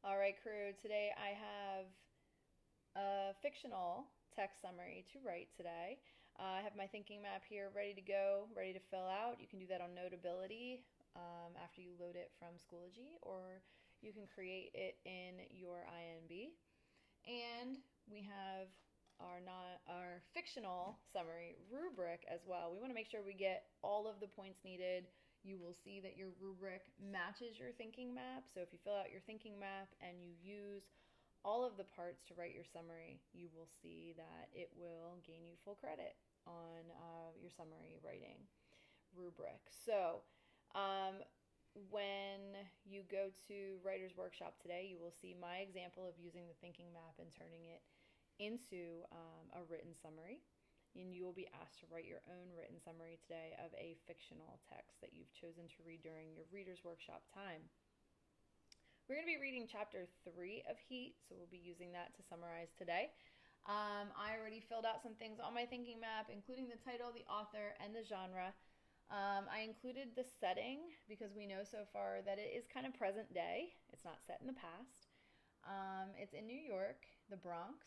All right, crew. Today I have a fictional text summary to write today. I have my thinking map here ready to go, ready to fill out. You can do that on Notability after you load it from Schoology, or you can create it in your INB. And we have our fictional summary rubric as well. We want to make sure we get all of the points needed. You will see that your rubric matches your thinking map. So if you fill out your thinking map and you use all of the parts to write your summary, you will see that it will gain you full credit on your summary writing rubric. So when you go to Writer's Workshop today, you will see my example of using the thinking map and turning it into a written summary. And you will be asked to write your own written summary today of a fictional text that you've chosen to read during your Reader's Workshop time. We're going to be reading chapter 3 of Heat, so we'll be using that to summarize today. I already filled out some things on my thinking map, including the title, the author, and the genre. I included the setting because we know so far that it is kind of present day. It's not set in the past. It's in New York, the Bronx.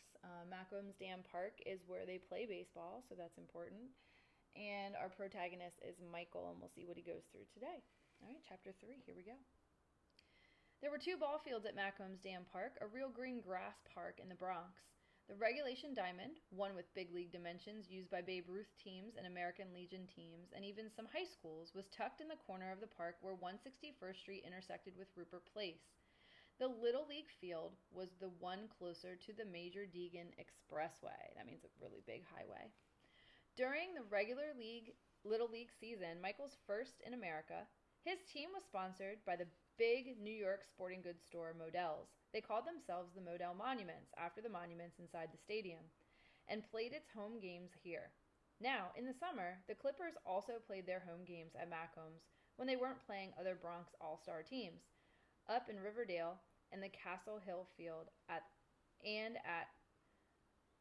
Malcolm's Dam Park is where they play baseball, so that's important. And our protagonist is Michael, and we'll see what he goes through today. All right, chapter 3, here we go. There were 2 ball fields at Malcolm's Dam Park, a real green grass park in the Bronx. The regulation diamond, one with big league dimensions used by Babe Ruth teams and American Legion teams, and even some high schools, was tucked in the corner of the park where 161st Street intersected with Rupert Place. The Little League field was the one closer to the Major Deegan Expressway. That means a really big highway. During the regular Little League season, Michael's first in America, his team was sponsored by the big New York sporting goods store Modell's. They called themselves the Modell Monuments after the monuments inside the stadium, and played its home games here. Now, in the summer, the Clippers also played their home games at Malcolm's when they weren't playing other Bronx All-Star teams. Up in Riverdale and the Castle Hill Field at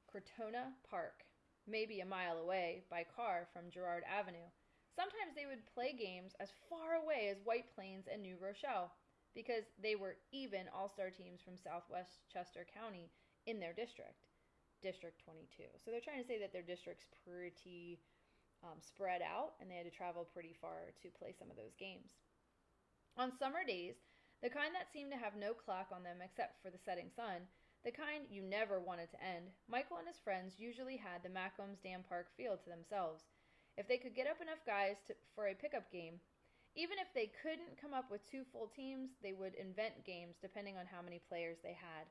Crotona Park, maybe a mile away by car from Girard Avenue. Sometimes they would play games as far away as White Plains and New Rochelle because they were even all-star teams from Southwest Chester County in their district, District 22. So they're trying to say that their district's pretty spread out, and they had to travel pretty far to play some of those games. On summer days, the kind that seemed to have no clock on them except for the setting sun, the kind you never wanted to end, Michael and his friends usually had the Malcolm's Dam Park field to themselves. If they could get up enough guys for a pickup game, even if they couldn't come up with 2 full teams, they would invent games depending on how many players they had.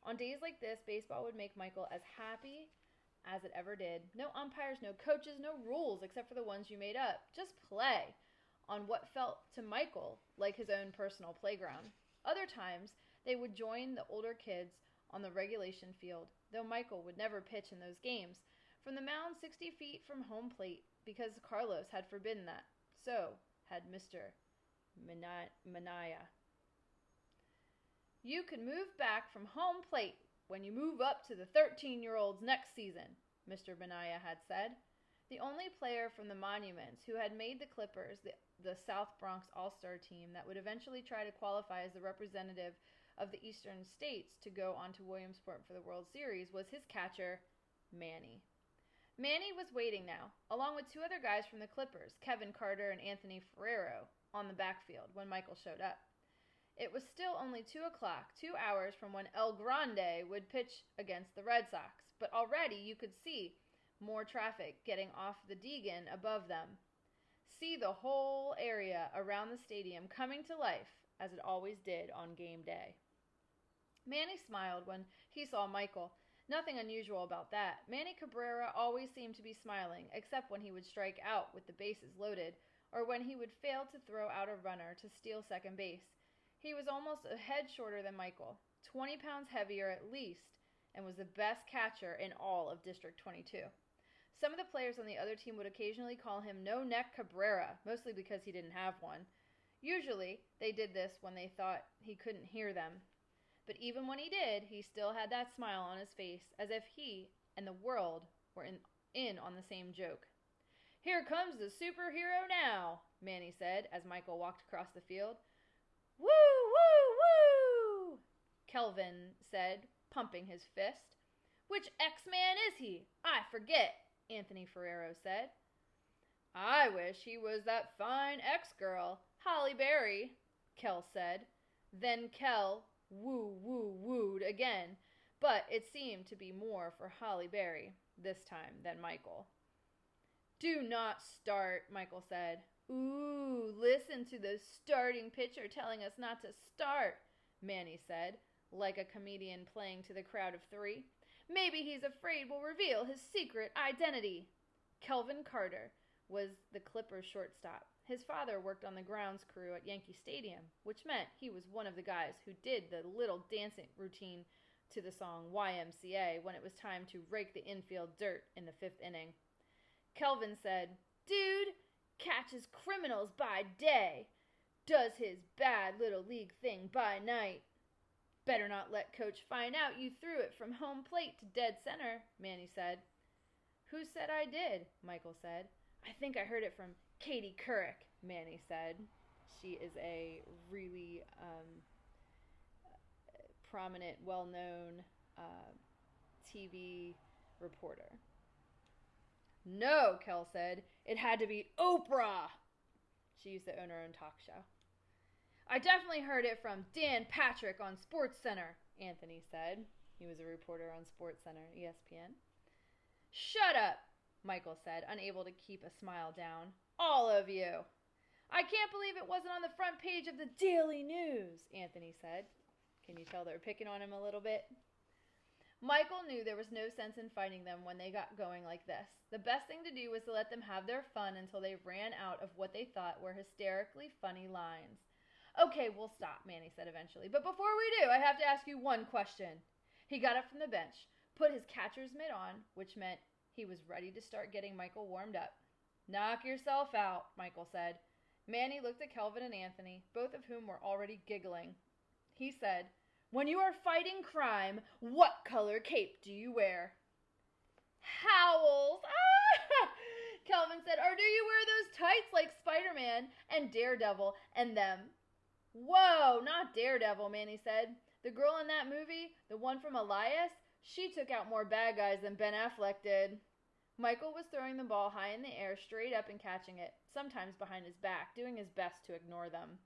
On days like this, baseball would make Michael as happy as it ever did. No umpires, no coaches, no rules except for the ones you made up. Just play on what felt to Michael like his own personal playground. Other times, they would join the older kids on the regulation field, though Michael would never pitch in those games, from the mound 60 feet from home plate, because Carlos had forbidden that. So had Mr. Minaya. You can move back from home plate when you move up to the 13-year-olds next season, Mr. Minaya had said. The only player from the Monuments who had made the Clippers the South Bronx All-Star team that would eventually try to qualify as the representative of the Eastern States to go on to Williamsport for the World Series was his catcher, Manny. Manny was waiting now, along with 2 other guys from the Clippers, Kevin Carter and Anthony Ferrero, on the backfield when Michael showed up. It was still only 2 o'clock, 2 hours from when El Grande would pitch against the Red Sox, but already you could see more traffic getting off the Deegan above them. See the whole area around the stadium coming to life, as it always did on game day. Manny smiled when he saw Michael. Nothing unusual about that. Manny Cabrera always seemed to be smiling, except when he would strike out with the bases loaded, or when he would fail to throw out a runner to steal second base. He was almost a head shorter than Michael, 20 pounds heavier at least, and was the best catcher in all of District 22. Some of the players on the other team would occasionally call him No Neck Cabrera, mostly because he didn't have one. Usually, they did this when they thought he couldn't hear them. But even when he did, he still had that smile on his face, as if he and the world were in on the same joke. Here comes the superhero now, Manny said as Michael walked across the field. Woo, woo, woo! pumping his fist. "Which X-Man is he? I forget," Anthony Ferrero said. "I wish he was that fine X-girl, Holly Berry," Kel said. Then Kel wooed again, but it seemed to be more for Holly Berry this time than Michael. "Do not start," Michael said. "Ooh, listen to the starting pitcher telling us not to start," Manny said, like a comedian playing to the crowd of 3. "Maybe he's afraid we'll reveal his secret identity." Kelvin Carter was the Clippers shortstop. His father worked on the grounds crew at Yankee Stadium, which meant he was one of the guys who did the little dancing routine to the song YMCA when it was time to rake the infield dirt in the 5th inning. Kelvin said, "Dude catches criminals by day, does his bad little league thing by night." "Better not let Coach find out you threw it from home plate to dead center," Manny said. "Who said I did?" Michael said. "I think I heard it from Katie Couric," Manny said. She is a really prominent, well-known TV reporter. "No," Kel said. "It had to be Oprah." She used to own her own talk show. "I definitely heard it from Dan Patrick on SportsCenter," Anthony said. He was a reporter on SportsCenter, ESPN. "Shut up," Michael said, unable to keep a smile down. "All of you." "I can't believe it wasn't on the front page of the Daily News," Anthony said. Can you tell they're picking on him a little bit? Michael knew there was no sense in fighting them when they got going like this. The best thing to do was to let them have their fun until they ran out of what they thought were hysterically funny lines. "Okay, we'll stop," Manny said eventually. "But before we do, I have to ask you one question." He got up from the bench, put his catcher's mitt on, which meant he was ready to start getting Michael warmed up. "Knock yourself out," Michael said. Manny looked at Kelvin and Anthony, both of whom were already giggling. He said, "When you are fighting crime, what color cape do you wear?" "Howls!" Ah! Kelvin said, "Or do you wear those tights like Spider-Man and Daredevil and them?" "Whoa, not Daredevil," Manny said. "The girl in that movie, the one from Elias, she took out more bad guys than Ben Affleck did." Michael was throwing the ball high in the air, straight up and catching it, sometimes behind his back, doing his best to ignore them.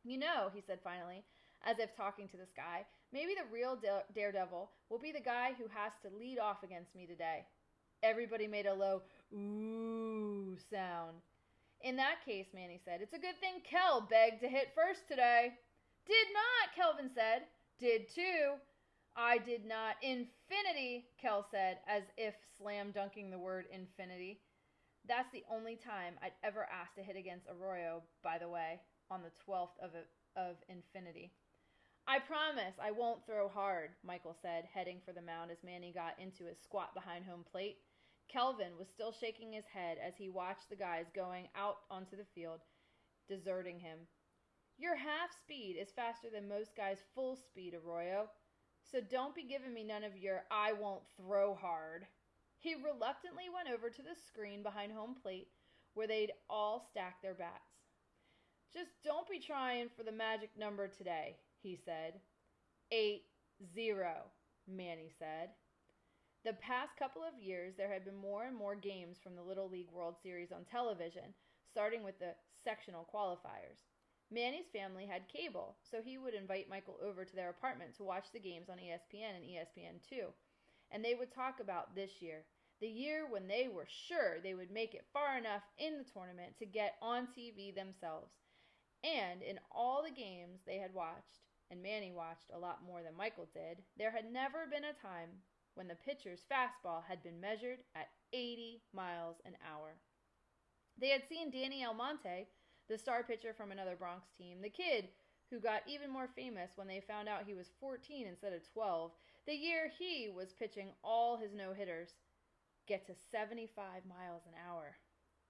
"You know," he said finally, as if talking to the sky, "maybe the real Daredevil will be the guy who has to lead off against me today." Everybody made a low ooh sound. "In that case," Manny said, "it's a good thing Kel begged to hit first today." "Did not," Kelvin said. "Did too." "I did not. Infinity," Kel said, as if slam dunking the word infinity. That's the only time I'd ever asked to hit against Arroyo, by the way, on the 12th of infinity. "I promise I won't throw hard," Michael said, heading for the mound as Manny got into his squat behind home plate. Kelvin was still shaking his head as he watched the guys going out onto the field, deserting him. "Your half speed is faster than most guys' full speed, Arroyo. So don't be giving me none of your I won't throw hard." He reluctantly went over to the screen behind home plate where they'd all stacked their bats. "Just don't be trying for the magic number today," he said. 8-0, Manny said. The past couple of years, there had been more and more games from the Little League World Series on television, starting with the sectional qualifiers. Manny's family had cable, so he would invite Michael over to their apartment to watch the games on ESPN and ESPN2. And they would talk about this year, the year when they were sure they would make it far enough in the tournament to get on TV themselves. And in all the games they had watched, and Manny watched a lot more than Michael did, there had never been a time when the pitcher's fastball had been measured at 80 miles an hour. They had seen Danny Almonte, the star pitcher from another Bronx team, the kid who got even more famous when they found out he was 14 instead of 12, the year he was pitching all his no-hitters, get to 75 miles an hour.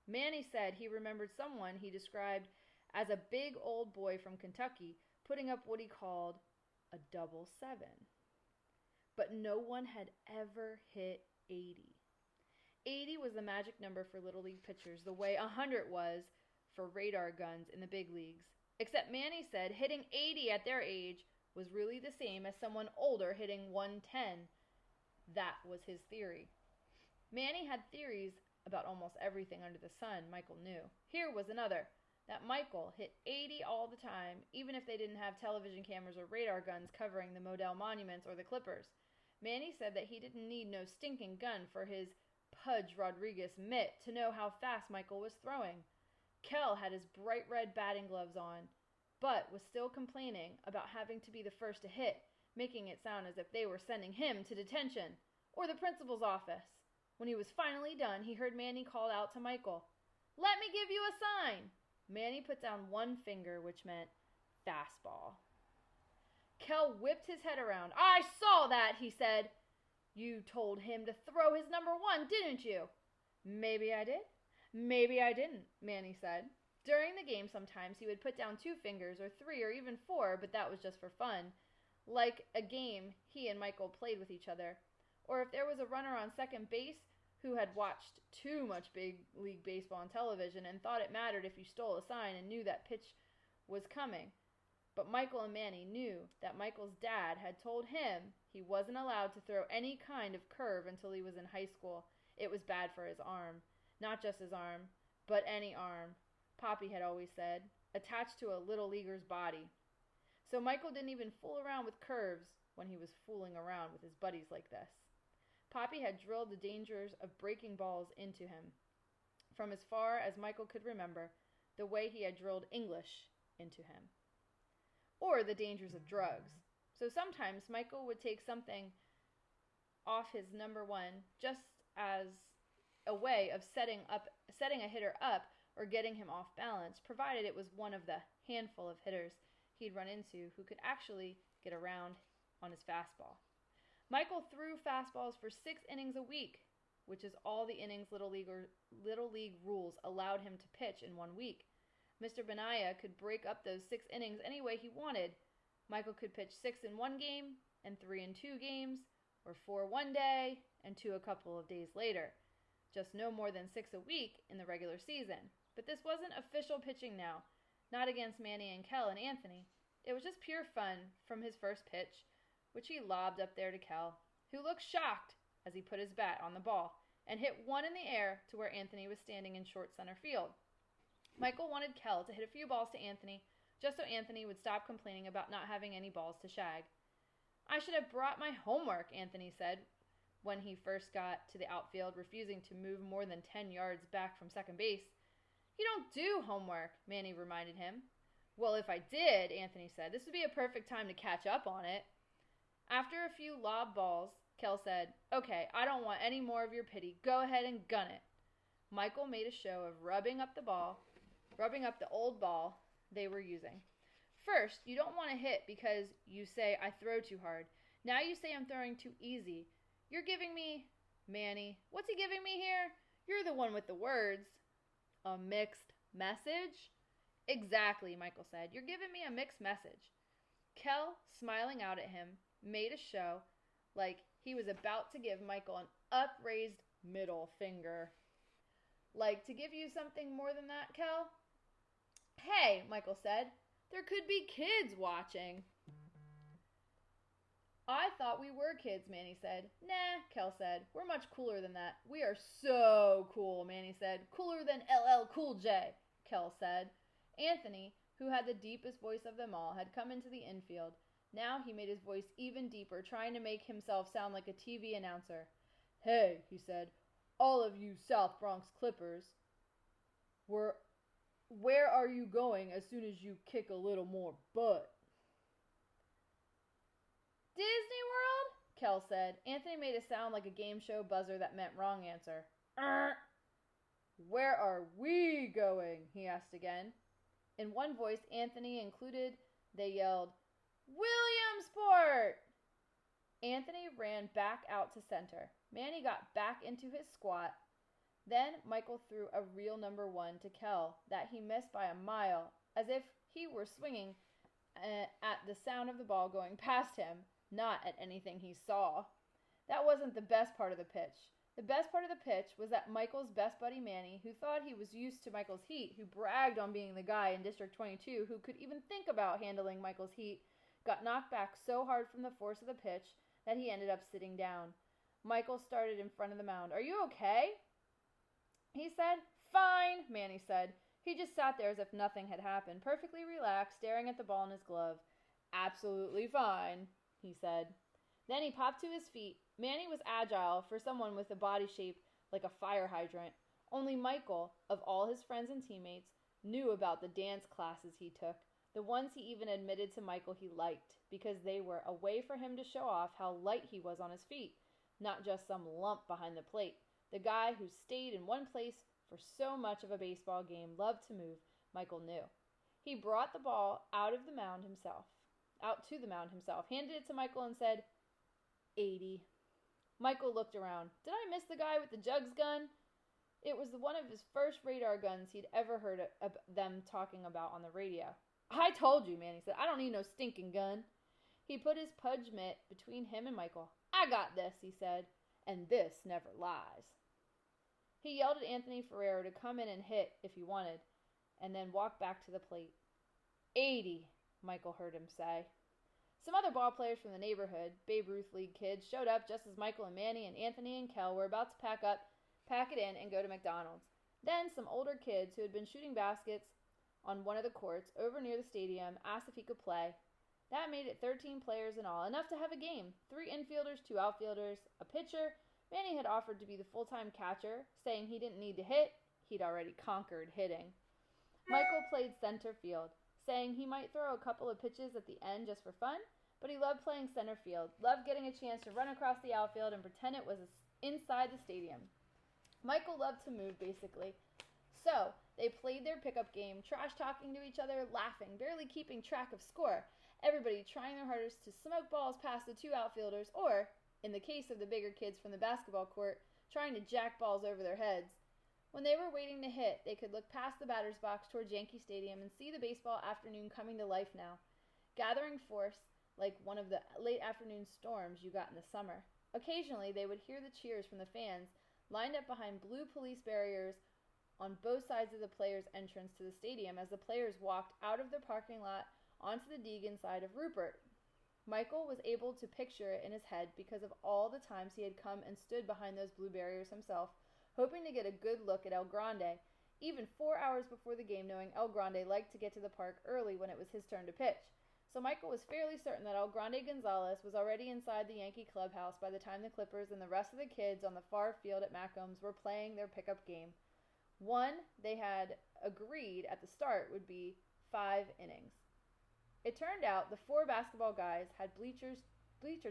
Manny said he remembered someone he described as a big old boy from Kentucky putting up what he called a 7-7. But no one had ever hit 80. 80 was the magic number for Little League pitchers, the way 100 was for radar guns in the big leagues. Except Manny said hitting 80 at their age was really the same as someone older hitting 110. That was his theory. Manny had theories about almost everything under the sun, Michael knew. Here was another, that Michael hit 80 all the time, even if they didn't have television cameras or radar guns covering the Modell monuments or the Clippers. Manny said that he didn't need no stinking gun for his Pudge Rodriguez mitt to know how fast Michael was throwing. Kell had his bright red batting gloves on, but was still complaining about having to be the first to hit, making it sound as if they were sending him to detention or the principal's office. When he was finally done, he heard Manny call out to Michael, "Let me give you a sign." Manny put down one finger, which meant fastball. Kell whipped his head around. "I saw that," he said. "You told him to throw his number one, didn't you?" "Maybe I did. Maybe I didn't," Manny said. During the game, sometimes he would put down 2 fingers, or 3, or even 4, but that was just for fun. Like a game he and Michael played with each other. Or if there was a runner on second base who had watched too much big league baseball on television and thought it mattered if you stole a sign and knew that pitch was coming. But Michael and Manny knew that Michael's dad had told him he wasn't allowed to throw any kind of curve until he was in high school. It was bad for his arm. Not just his arm, but any arm, Poppy had always said, attached to a little leaguer's body. So Michael didn't even fool around with curves when he was fooling around with his buddies like this. Poppy had drilled the dangers of breaking balls into him, from as far as Michael could remember, the way he had drilled English into him. Or the dangers of drugs. So sometimes Michael would take something off his number one just as a way of setting a hitter up or getting him off balance, provided it was one of the handful of hitters he'd run into who could actually get around on his fastball. Michael threw fastballs for 6 innings a week, which is all the innings Little League rules allowed him to pitch in 1 week. Mr. Benaya could break up those 6 innings any way he wanted. Michael could pitch 6 in 1 game, and 3 in 2 games, or 4 one day, and 2 a couple of days later. Just no more than 6 a week in the regular season. But this wasn't official pitching now, not against Manny and Kell and Anthony. It was just pure fun from his first pitch, which he lobbed up there to Kell, who looked shocked as he put his bat on the ball and hit one in the air to where Anthony was standing in short center field. Michael wanted Kell to hit a few balls to Anthony, just so Anthony would stop complaining about not having any balls to shag. "I should have brought my homework," Anthony said when he first got to the outfield, refusing to move more than 10 yards back from second base. "You don't do homework," Manny reminded him. "Well, if I did," Anthony said, "this would be a perfect time to catch up on it." After a few lob balls, Kell said, "Okay, I don't want any more of your pity. Go ahead and gun it." Michael made a show of rubbing up the old ball they were using. "First, you don't want to hit because you say I throw too hard. Now you say I'm throwing too easy. You're giving me..." "Manny, what's he giving me here? You're the one with the words." "A mixed message?" "Exactly," Michael said. "You're giving me a mixed message." Kell, smiling out at him, made a show like he was about to give Michael an upraised middle finger. "Like to give you something more than that, Kell?" "Hey," Michael said, "there could be kids watching." "I thought we were kids," Manny said. "Nah," Kell said. "We're much cooler than that." "We are so cool," Manny said. "Cooler than LL Cool J," Kell said. Anthony, who had the deepest voice of them all, had come into the infield. Now he made his voice even deeper, trying to make himself sound like a TV announcer. "Hey," he said, "all of you South Bronx Clippers, where are you going as soon as you kick a little more butt?" "Disney World?" Kell said. Anthony made a sound like a game show buzzer that meant wrong answer. "Where are we going?" he asked again. In one voice Anthony included, they yelled, "Williamsport!" Anthony ran back out to center. Manny got back into his squat. Then Michael threw a real number one to Kell that he missed by a mile, as if he were swinging at the sound of the ball going past him, not at anything he saw. That wasn't the best part of the pitch. The best part of the pitch was that Michael's best buddy Manny, who thought he was used to Michael's heat, who bragged on being the guy in District 22 who could even think about handling Michael's heat, got knocked back so hard from the force of the pitch that he ended up sitting down. Michael started in front of the mound. "Are you okay?" he said. "Fine," Manny said. He just sat there as if nothing had happened, perfectly relaxed, staring at the ball in his glove. "Absolutely fine," he said. Then he popped to his feet. Manny was agile for someone with a body shape like a fire hydrant. Only Michael, of all his friends and teammates, knew about the dance classes he took, the ones he even admitted to Michael he liked, because they were a way for him to show off how light he was on his feet, not just some lump behind the plate. The guy who stayed in one place for so much of a baseball game loved to move, Michael knew. He brought the ball out to the mound himself, handed it to Michael and said, 80. Michael looked around. Did I miss the guy with the jugs gun? It was one of his first radar guns he'd ever heard of them talking about on the radio. "I told you," Manny said. "I don't need no stinking gun." He put his pudge mitt between him and Michael. "I got this," he said, "and this never lies." He yelled at Anthony Ferrero to come in and hit if he wanted, and then walked back to the plate. 80, Michael heard him say. Some other ball players from the neighborhood, Babe Ruth League kids, showed up just as Michael and Manny and Anthony and Kel were about to pack it in, and go to McDonald's. Then some older kids who had been shooting baskets on one of the courts over near the stadium asked if he could play. That made it 13 players in all, enough to have a game. 3 infielders, 2 outfielders, a pitcher. Manny had offered to be the full-time catcher, saying he didn't need to hit. He'd already conquered hitting. Michael played center field, saying he might throw a couple of pitches at the end just for fun, but he loved playing center field, loved getting a chance to run across the outfield and pretend it was inside the stadium. Michael loved to move, basically. So, they played their pickup game, trash-talking to each other, laughing, barely keeping track of score, everybody trying their hardest to smoke balls past the 2 outfielders, or, in the case of the bigger kids from the basketball court, trying to jack balls over their heads. When they were waiting to hit, they could look past the batter's box towards Yankee Stadium and see the baseball afternoon coming to life now, gathering force like one of the late afternoon storms you got in the summer. Occasionally, they would hear the cheers from the fans lined up behind blue police barriers on both sides of the players' entrance to the stadium as the players walked out of the parking lot onto the Deegan side of Rupert. Michael was able to picture it in his head because of all the times he had come and stood behind those blue barriers himself, hoping to get a good look at El Grande, even 4 hours before the game, knowing El Grande liked to get to the park early when it was his turn to pitch. So Michael was fairly certain that El Grande Gonzalez was already inside the Yankee clubhouse by the time the Clippers and the rest of the kids on the far field at Macombs were playing their pickup game. One they had agreed at the start would be 5 innings. It turned out the 4 basketball guys had bleacher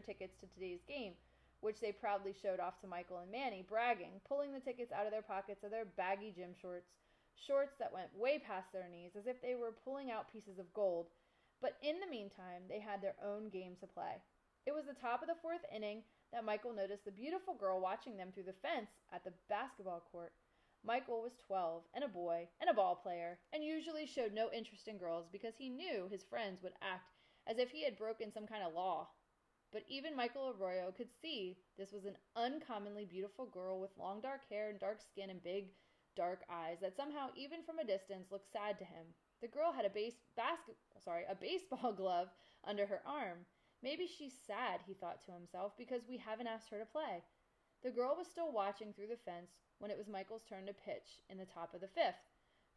tickets to today's game, which they proudly showed off to Michael and Manny, bragging, pulling the tickets out of their pockets of their baggy gym shorts that went way past their knees as if they were pulling out pieces of gold. But in the meantime, they had their own game to play. It was the top of the 4th inning that Michael noticed the beautiful girl watching them through the fence at the basketball court. Michael was 12 and a boy and a ball player and usually showed no interest in girls because he knew his friends would act as if he had broken some kind of law. But even Michael Arroyo could see this was an uncommonly beautiful girl with long dark hair and dark skin and big dark eyes that somehow, even from a distance, looked sad to him. The girl had a baseball glove under her arm. Maybe she's sad, he thought to himself, because we haven't asked her to play. The girl was still watching through the fence when it was Michael's turn to pitch in the top of the 5th.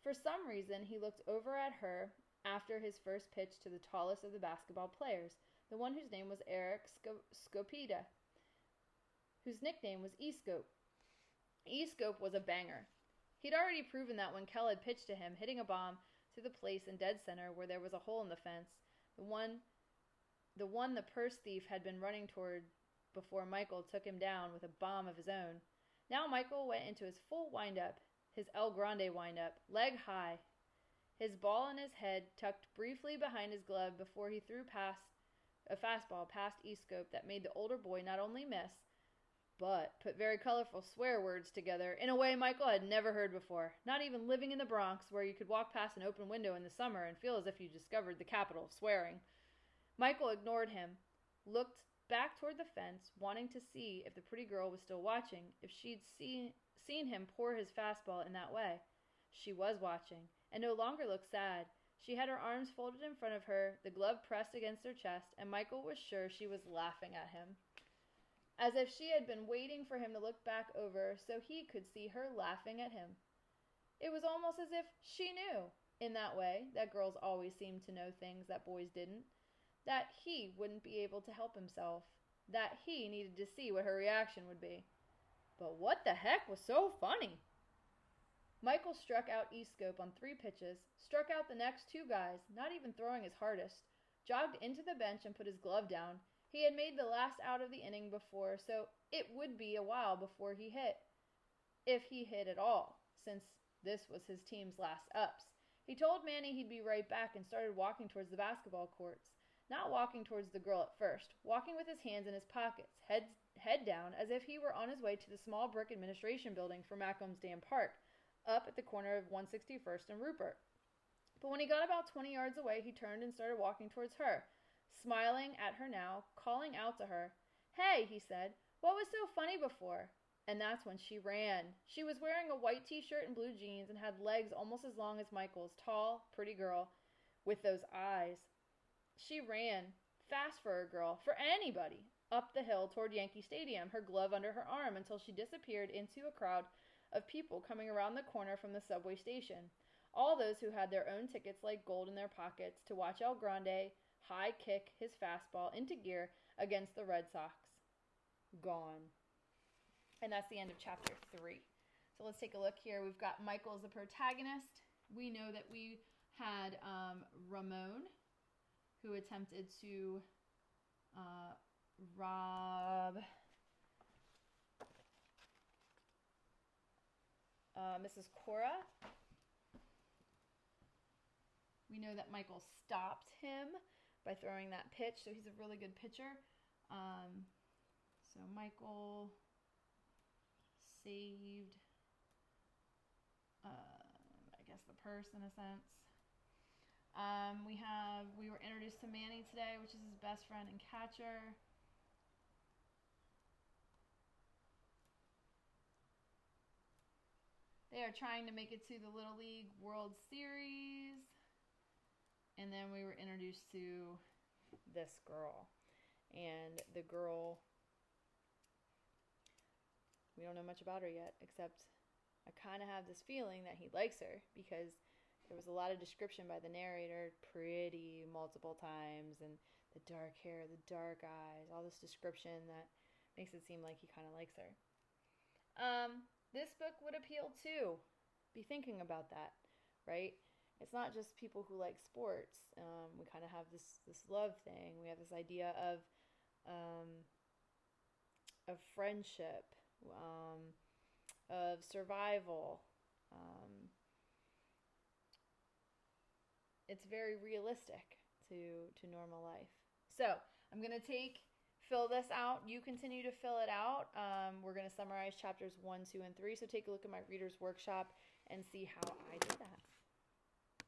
For some reason, he looked over at her after his first pitch to the tallest of the basketball players, the one whose name was Eric Scopita, whose nickname was E-Scope. E-Scope was a banger. He'd already proven that when Kel had pitched to him, hitting a bomb to the place in dead center where there was a hole in the fence, the one the purse thief had been running toward before Michael took him down with a bomb of his own. Now Michael went into his full windup, his El Grande windup, leg high, his ball in his head tucked briefly behind his glove before he threw past a fastball past E-Scope that made the older boy not only miss, but put very colorful swear words together in a way Michael had never heard before, not even living in the Bronx where you could walk past an open window in the summer and feel as if you discovered the capital of swearing. Michael ignored him, looked back toward the fence, wanting to see if the pretty girl was still watching, if she'd seen him pour his fastball in that way. She was watching, and no longer looked sad. She had her arms folded in front of her, the glove pressed against her chest, and Michael was sure she was laughing at him. As if she had been waiting for him to look back over so he could see her laughing at him. It was almost as if she knew, in that way, that girls always seemed to know things that boys didn't, that he wouldn't be able to help himself, that he needed to see what her reaction would be. But what the heck was so funny? Michael struck out East-Scope on 3 pitches, struck out the next 2 guys, not even throwing his hardest, jogged into the bench and put his glove down. He had made the last out of the inning before, so it would be a while before he hit. If he hit at all, since this was his team's last ups. He told Manny he'd be right back and started walking towards the basketball courts. Not walking towards the girl at first, walking with his hands in his pockets, head down, as if he were on his way to the small brick administration building for Macomb's Dam Park, up at the corner of 161st and Rupert. But when he got about 20 yards away, he turned and started walking towards her, smiling at her now, calling out to her. "Hey," he said, "what was so funny before?" And that's when she ran. She was wearing a white t-shirt and blue jeans and had legs almost as long as Michael's, tall, pretty girl, with those eyes. She ran, fast for a girl, for anybody, up the hill toward Yankee Stadium, her glove under her arm, until she disappeared into a crowd of people coming around the corner from the subway station. All those who had their own tickets like gold in their pockets to watch El Grande high kick his fastball into gear against the Red Sox. Gone. And that's the end of chapter 3. So let's take a look here. We've got Michael as the protagonist. We know that we had Ramon, who attempted to rob Mrs. Cora. We know that Michael stopped him by throwing that pitch, so he's a really good pitcher. So Michael saved, I guess, the purse in a sense. We were introduced to Manny today, which is his best friend and catcher. They are trying to make it to the Little League World Series. And then we were introduced to this girl. And the girl, we don't know much about her yet, except I kind of have this feeling that he likes her because there was a lot of description by the narrator, pretty multiple times, and the dark hair, the dark eyes, all this description that makes it seem like he kind of likes her. This book would appeal too. Be thinking about that, right? It's not just people who like sports. We kind of have this love thing. We have this idea of friendship, of survival. It's very realistic to normal life. So I'm going to fill this out. You continue to fill it out. We're going to summarize chapters 1, 2, and 3. So take a look at my reader's workshop and see how I did that.